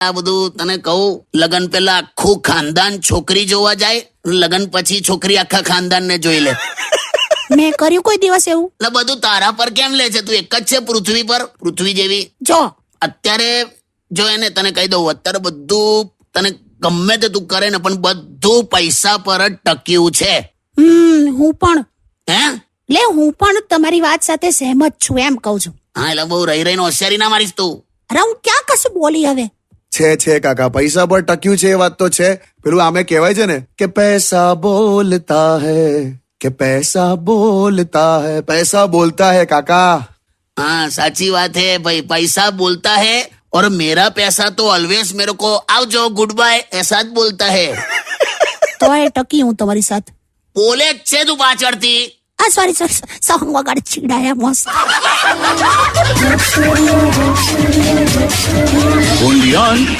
આ બધું તને કહું, લગન પહેલા આખું ખાનદાન છોકરી જોવા જાય, લગન પછી છોકરી આખા ખાનદાનને જોઈ લે. મેં કર્યું કોઈ દિવસ એવું? એટલે બધું તારા પર કેમ લે છે? તું એક જ છે પૃથ્વી પર, પૃથ્વી જેવી. જો અત્યારે જો એને તને કહી દઉં, અત્યારે બધું તને ગમે તે તું કરે ને પણ બધું પૈસા પર જ ટક્યું છે. હું પણ હે હું પણ તમારી વાત સાથે સહેમત છું એમ કહું છું. હા, એટલે બહુ રહી રહીને હોશિયારી ના મારીશ તું. અરે હું ક્યાં કશું બોલી હવે? છે કાકા, પૈસા પર ટક્યું છે એ વાત તો છે. પેલું આમે કહેવાય છે ને કે પૈસા બોલતા હૈ, કે પૈસા બોલતા હૈ, પૈસા બોલતા હૈ કાકા. हाँ, साची बात है भाई, पैसा बोलता है और मेरा पैसा तो ऑलवेज मेरे को आओ गुड बाय ऐसा જ बोलता है. તો એ ટકી હું તમારી સાથે. બોલે જ છે તું પાછળથી. સોરી સોંગ વગાડ ચીડાયા મસ્ત. Only on